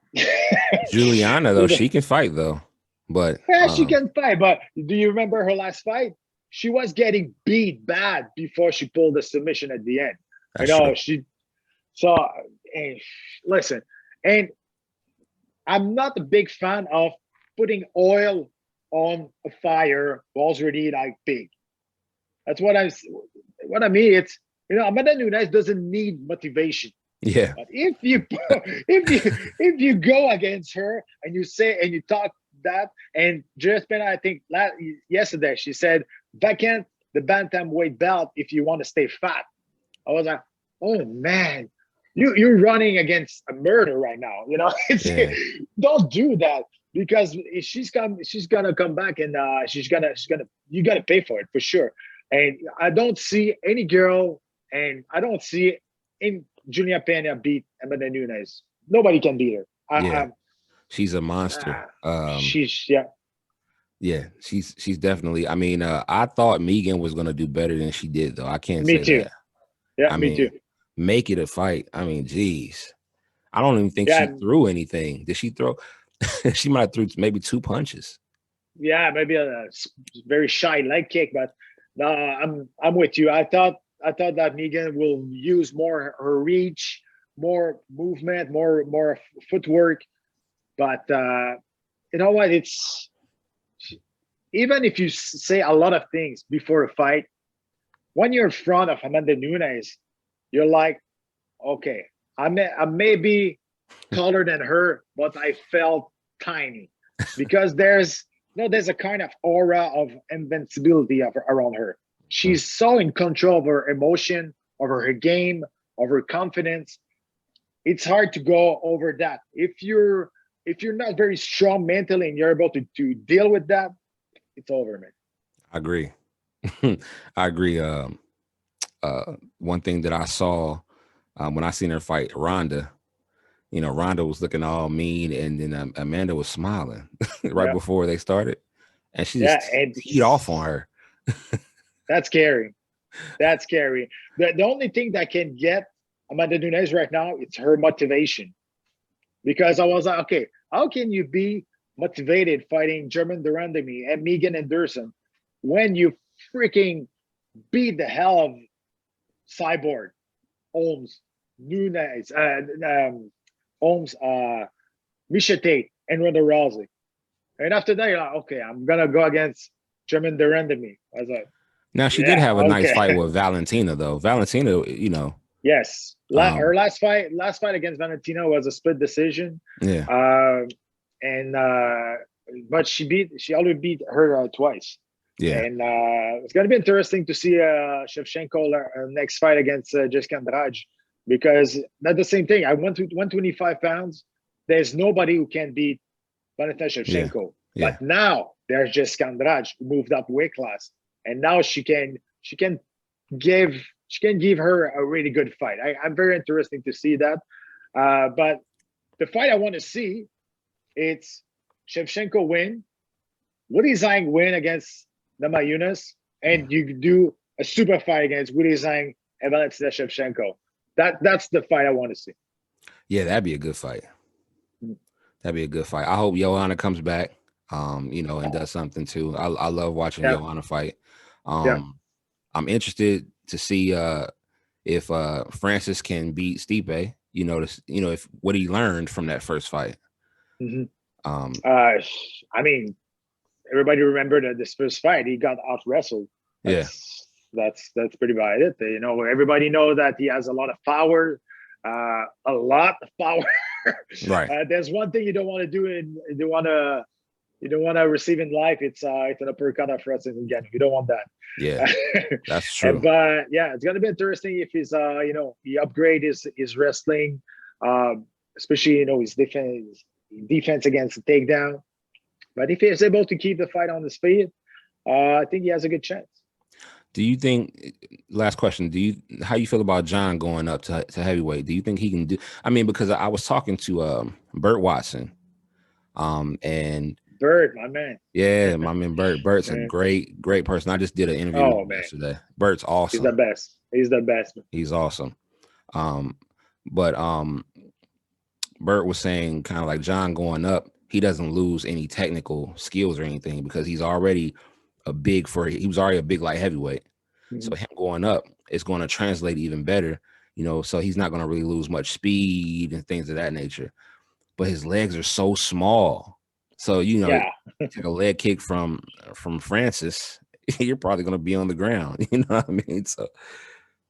Juliana, though, she can fight, though. But she can fight. But do you remember her last fight? She was getting beat bad before she pulled the submission at the end. Listen, and I'm not a big fan of putting oil on a fire was already like big. That's what I mean. It's Amanda Nunes doesn't need motivation. Yeah. But if you go against her and you talk that, and just I think yesterday she said vacant the bantamweight belt if you want to stay fat. I was like, oh man, you're running against a murder right now. Don't do that, because she's gonna come back and you gotta pay for it for sure. And I don't see any girl, and I don't see in Julia Pena beat Amanda Nunes. Nobody can beat her. She's a monster. She's definitely. I mean, I thought Megan was gonna do better than she did, though. I can't say too. that. Yeah, me too. Make it a fight. I mean, geez, I don't even think she threw anything. Did she throw? She might have threw maybe 2 punches. Yeah, maybe a very shy leg kick, but No, I'm with you. I thought that Megan will use more her reach, more movement, more footwork. But you know what? It's even if you say a lot of things before a fight, when you're in front of Amanda Nunes, you're like, okay, I may be taller than her, but I felt tiny because there's a kind of aura of invincibility around her. She's so in control of her emotion, over her game, of her confidence. It's hard to go over that. If you're not very strong mentally and you're able to deal with that, it's over, man. I agree. I agree. One thing that I saw when I seen her fight Ronda, Ronda was looking all mean, and then Amanda was smiling right Yeah, before they started, and she yeah, just and teed off on her. that's scary. That's scary. The only thing that can get Amanda Nunes right now, it's her motivation. Because I was like, okay, how can you be motivated fighting German Durandamy and Megan Anderson when you freaking beat the hell of Cyborg, Holmes, Nunes, Holmes, Misha Tate, and Ronda Rousey? And after that, you're like, okay, I'm gonna go against German Durandamy. I was like, Now she did yeah, have a nice okay. fight with Valentina, though. Valentina, Yes. um, Her last fight against Valentina was a split decision. yeah, Uh, and but she already beat her twice. yeah, And it's gonna be interesting to see Shevchenko next fight against Jessica Andrade, because that's the same thing. I went to 125 pounds. There's nobody who can beat Valentina yeah, Shevchenko. yeah. But now there's Jessica Andrade who moved up weight class, and now she can give her a really good fight. I'm very interesting to see that. But the fight I want to see, it's Shevchenko win, Woody Zhang win against Namajunas, and you do a super fight against Woody Zhang and Valentina Shevchenko. That's the fight I want to see. Yeah, that'd be a good fight. Mm. That'd be a good fight. I hope Joanna comes back, and does something too. I love watching Yeah, Joanna fight. yeah. Um, I'm interested to see if Francis can beat Stipe. If what he learned from that first fight. Hmm. Um, I mean, everybody remember that this first fight he got out wrestled. yeah, That's pretty about it. Everybody know that he has a lot of power, a lot of power. right. There's one thing you don't want to do, and you don't want to receive in life. It's an uppercut of wrestling again. You don't want that. Yeah, that's true. But yeah, it's gonna be interesting if he's he upgrade his wrestling, especially his defense against the takedown. But if he's able to keep the fight on the speed, I think he has a good chance. Do you think? Last question. How you feel about John going up to heavyweight? Do you think he can do? I mean, because I was talking to Burt Watson, and Bird, my man. yeah, my man Burt. Burt's a Man. great person. I just did an interview with Oh him man, yesterday. Burt's he's the awesome. best. He's the best. He's awesome. But Burt was saying kind of like John going up, he doesn't lose any technical skills or anything because he was already a big light heavyweight. So Mhm. him going up, it's going to translate even better, so he's not going to really lose much speed and things of that nature. But his legs are so small. So, Yeah, take a leg kick from Francis, you're probably going to be on the ground. You know what I mean? So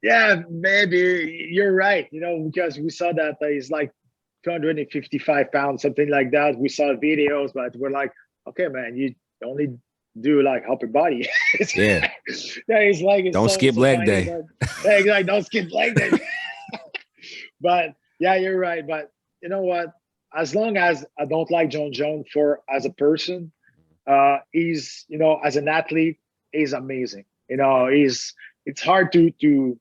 yeah, maybe you're right. Because we saw that he's like 255 pounds, something like that. We saw videos, but we're like, okay, man, you only do like upper body. yeah, Yeah, he's like it's don't so skip so leg tiny, day. but yeah, like don't skip leg day. But yeah, you're right. But you know what? As long as I don't like John Jones as a person, he's as an athlete, he's amazing. It's hard to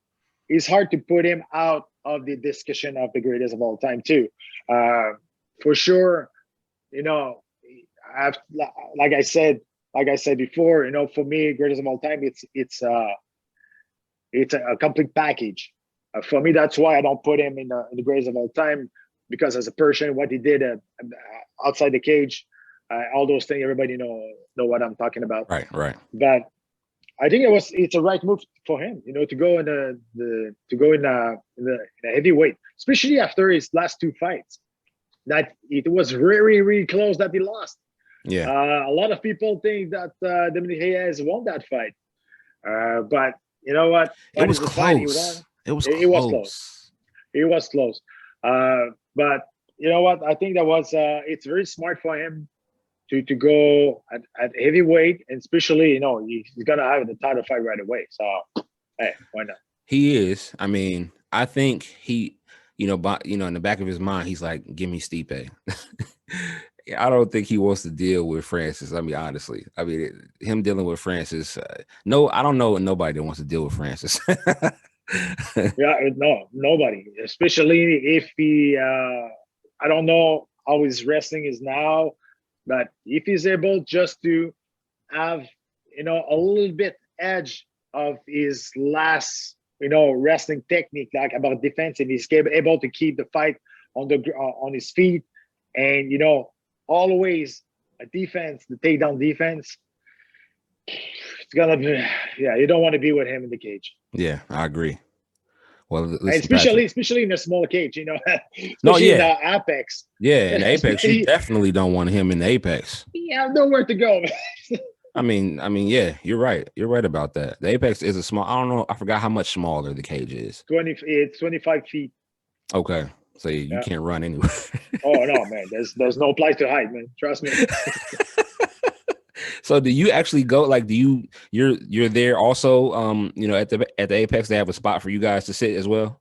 put him out of the discussion of the greatest of all time too. Uh, for sure, you know, I've, like I said, before, for me, greatest of all time, it's a complete package. For me, that's why I don't put him in the greatest of all time, because as a person, what he did outside the cage, all those things, everybody know what I'm talking about. Right. But I think it's a right move for him, you know, to go in the heavyweight, especially after his last two fights. That it was very, really close that he lost. Yeah, A lot of people think that Dominic Reyes won that fight, but you know what? it Fight was is the fight. He won. close. It was It was close. close. It was close. But you know what? I think that was it's very smart for him to go at heavyweight, and especially, you know, he's gonna have the title fight right away. So hey, why not? He is. I mean, I think he, you know, but you know, in the back of his mind, he's like, "Give me Stipe." I don't think he wants to deal with Francis. I mean, honestly, I mean, him dealing with Francis. No, I don't know nobody that wants to deal with Francis. Yeah, no, nobody. Especially if he, I don't know how his wrestling is now, but if he's able just to have, you know, a little bit edge of his last, you know, wrestling technique, like about defense, and he's able to keep the fight on his feet, and you know, always a defense, the takedown defense. It's gonna be, yeah, you don't want to be with him in the cage. Yeah, I agree. Well, And listen, especially in a small cage, you know, no, especially in yeah, the apex. yeah, in the Apex, you definitely don't want him in the Apex. You have nowhere to go. I mean, yeah, you're right. You're right about that. The Apex is a small. I don't know. I forgot how much smaller the cage is. It's 25 feet. Okay, so you can't run anywhere. Oh no, man! There's no place to hide, man. Trust me. So do you actually go, like, you're there also, you know, at the Apex, they have a spot for you guys to sit as well?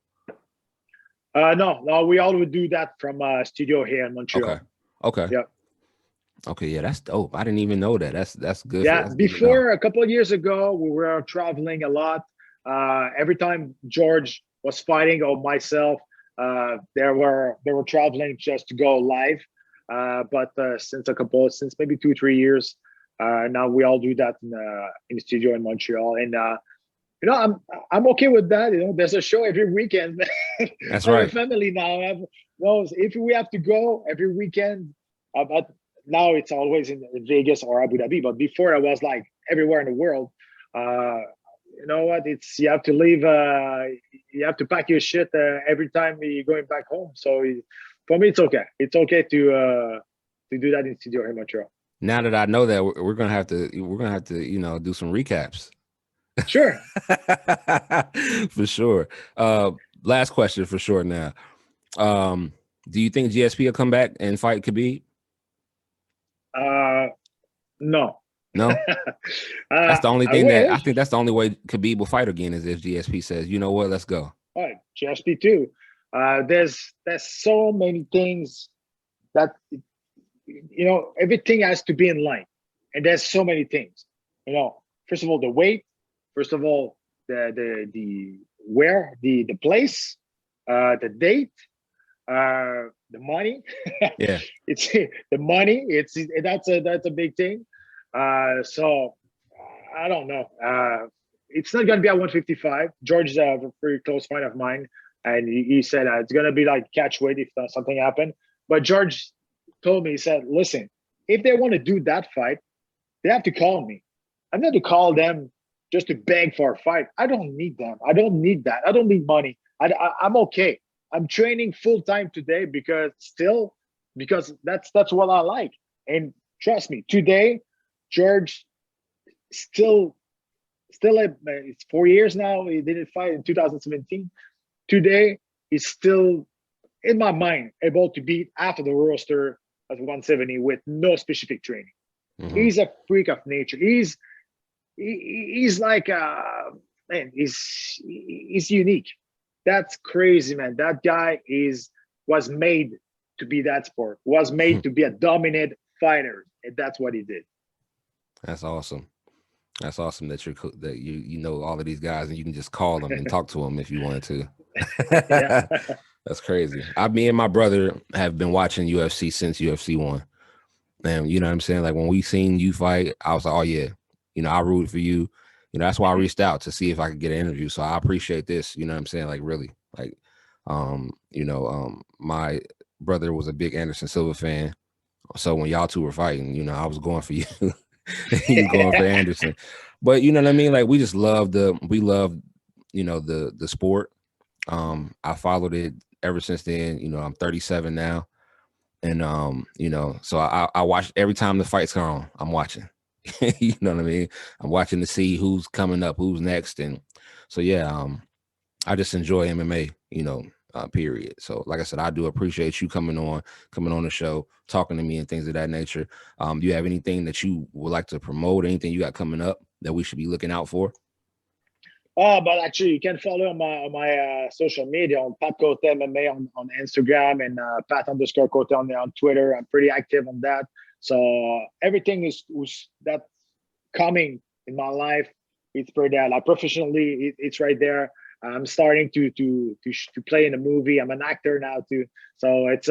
No, we all would do that from a studio here in Montreal. Okay. Yep. Okay, yeah, that's dope. I didn't even know that. That's good. Yeah, That's before a couple of years ago, we were traveling a lot. Every time George was fighting or myself, they were traveling just to go live. But since maybe 2-3 years, now we all do that in the studio in Montreal, and you know, I'm okay with that. You know, there's a show every weekend. That's I'm right. a family now. If we have to go every weekend, but now it's always in Vegas or Abu Dhabi. But before, I was like everywhere in the world. You know what? It's you have to leave. You have to pack your shit every time you're going back home. So for me, it's okay. It's okay to do that in studio here in Montreal. Now that I know that, we're gonna have to you know, do some recaps. Sure. For sure. Last question for sure now. Do you think GSP will come back and fight Khabib? No. No. That's the only thing I wish. think that's the only way Khabib will fight again, is if GSP says, you know what, let's go. All right, GSP too. There's so many things that, you know, everything has to be in line, and there's so many things. You know, first of all, the weight. First of all, the where, the place, the date, the money. Yeah. It's the money. That's a big thing. So I don't know. It's not gonna be at 155. George is a very close friend of mine, and he said it's gonna be like catch weight if something happened. But George told me, he said, listen, if they want to do that fight, they have to call me. I'm not to call them just to beg for a fight. I don't need them. I don't need that. I don't need money. I'm okay. I'm training full time today because that's what I like. And trust me, today, George still it's 4 years now. He didn't fight in 2017. Today, he's still in my mind able to beat half of the roster at 170 with no specific training. Mm-hmm. He's a freak of nature. He's like man, he's unique. That's crazy, man. That guy was made to be that sport, was made to be a dominant fighter, and that's what he did. That's awesome. That's awesome that you know all of these guys, and you can just call them and talk to them if you wanted to. Yeah. That's crazy. Me and my brother have been watching UFC since UFC 1. And you know what I'm saying? Like when we seen you fight, I was like, oh yeah, you know, I rooted for you. You know, that's why I reached out to see if I could get an interview. So I appreciate this. You know what I'm saying? Like really, like, you know, my brother was a big Anderson Silva fan. So when y'all two were fighting, you know, I was going for you. He's going for Anderson. But you know what I mean? Like we love, you know, the sport. I followed it ever since then. You know, I'm 37 now. And you know, so I watch every time the fights come on, I'm watching. You know what I mean? I'm watching to see who's coming up, who's next. And so yeah, I just enjoy MMA, you know, period. So like I said, I do appreciate you coming on the show, talking to me and things of that nature. Do you have anything that you would like to promote, anything you got coming up that we should be looking out for? But actually, you can follow on my social media on Pat Cote MMA on Instagram and Pat_Cote on Twitter. I'm pretty active on that. So everything is that's coming in my life. It's pretty like professionally, it's right there. I'm starting to play in a movie. I'm an actor now too, so it's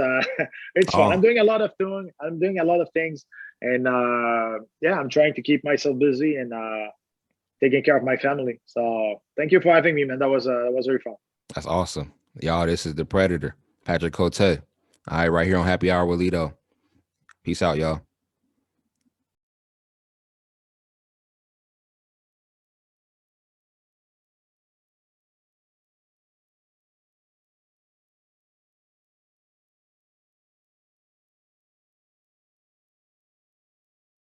it's fun. Oh, I'm doing a lot of things, and yeah, I'm trying to keep myself busy and taking care of my family. So thank you for having me, man. That was very fun. that's awesome. Y'all, this is the Predator, Patrick Cote. All right, right here on Happy Hour with Lito. Peace out, y'all.